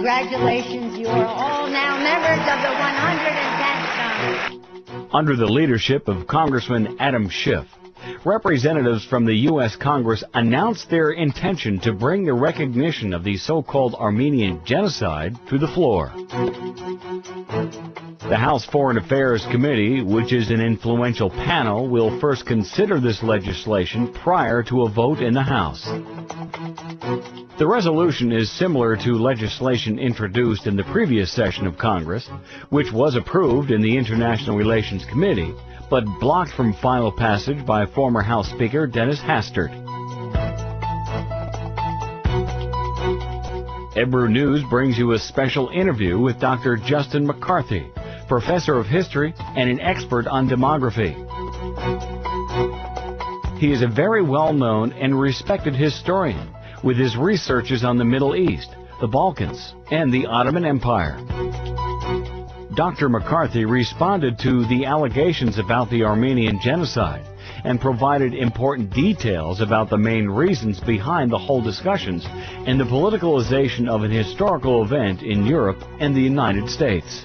Congratulations, you are all now members of the 110th Congress. Under the leadership of Congressman Adam Schiff, representatives from the U.S. Congress announced their intention to bring the recognition of the so-called Armenian genocide to the floor. The House Foreign Affairs Committee, which is an influential panel, will first consider this legislation prior to a vote in the House. The resolution is similar to legislation introduced in the previous session of Congress, which was approved in the International Relations Committee, but blocked from final passage by former House Speaker Dennis Hastert. Ebru News brings you a special interview with Dr. Justin Mc Carty, professor of history and an expert on demography. He is a very well-known and respected historian with his researches on the Middle East, the Balkans, and the Ottoman Empire. Dr. McCarthy responded to the allegations about the Armenian genocide and provided important details about the main reasons behind the whole discussions and the politicalization of an historical event in Europe and the United States.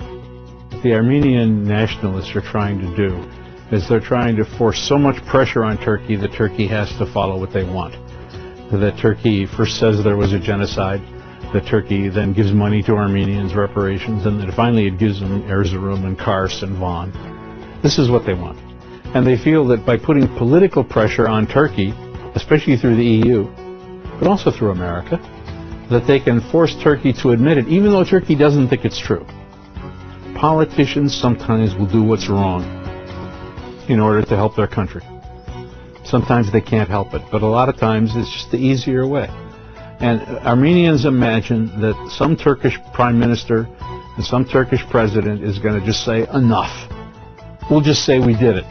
The Armenian nationalists are trying to do is they're trying to force so much pressure on Turkey that Turkey has to follow what they want. That Turkey first says there was a genocide, that Turkey then gives money to Armenians, reparations, and then finally it gives them Erzurum and Kars and Van. This is what they want. And they feel that by putting political pressure on Turkey, especially through the EU, but also through America, that they can force Turkey to admit it, even though Turkey doesn't think it's true. Politicians sometimes will do what's wrong in order to help their country. Sometimes they can't help it, but a lot of times it's just the easier way. And Armenians imagine that some Turkish prime minister and some Turkish president is going to just say, enough. We'll just say we did it.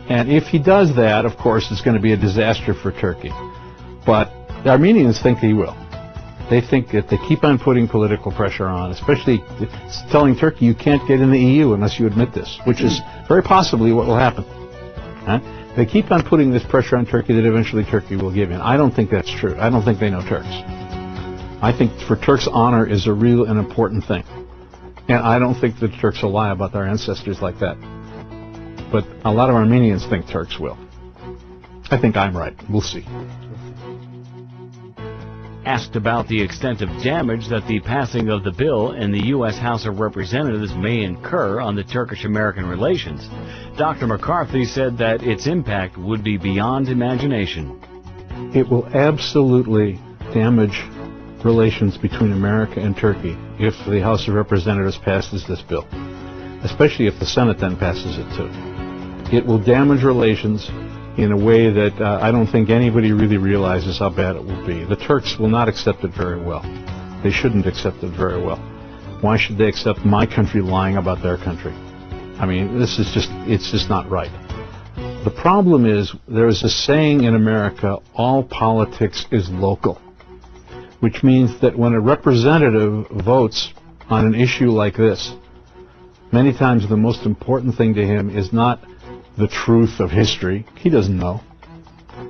And if he does that, of course, it's going to be a disaster for Turkey. But the Armenians think he will. They think that they keep on putting political pressure on, especially telling Turkey you can't get in the EU unless you admit this, which is very possibly what will happen. They keep on putting this pressure on Turkey that eventually Turkey will give in. I don't think that's true. I don't think they know Turks. I think for Turks, honor is a real and important thing. And I don't think the Turks will lie about their ancestors like that. But a lot of Armenians think Turks will. I think I'm right. We'll see. Asked about the extent of damage that the passing of the bill in the U.S. House of Representatives may incur on the Turkish-American relations, Dr. McCarthy said that its impact would be beyond imagination. It will absolutely damage relations between America and Turkey if the House of Representatives passes this bill, especially if the Senate then passes it too. It will damage relations in a way that I don't think anybody really realizes how bad it will be. The Turks will not accept it very well. They shouldn't accept it very well. Why should they accept my country lying about their country? I mean, it's just not right. The problem is, there's a saying in America, all politics is local, which means that when a representative votes on an issue like this, many times the most important thing to him is not the truth of history. He doesn't know.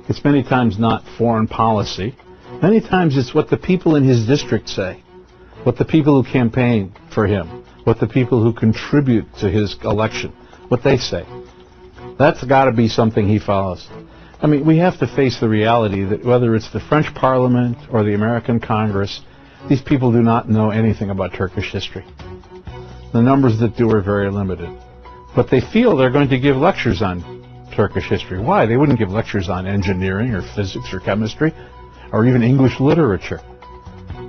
It's many times not foreign policy. Many times it's what the people in his district say, what the people who campaign for him, what the people who contribute to his election, what they say. That's got to be something he follows. I mean, we have to face the reality that whether it's the French Parliament or the American Congress, these people do not know anything about Turkish history. The numbers that do are very limited. But they feel they're going to give lectures on Turkish history. Why? They wouldn't give lectures on engineering or physics or chemistry or even English literature.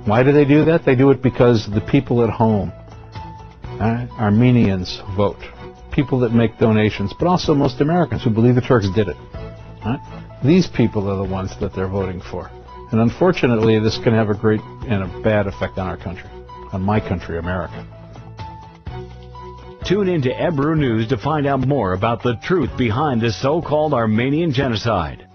Why do they do that? They do it because the people at home, Armenians, vote. People that make donations, but also most Americans who believe the Turks did it. These people are the ones that they're voting for. And unfortunately, this can have a great and a bad effect on our country, on my country, America. Tune in to Ebru News to find out more about the truth behind this so-called Armenian genocide.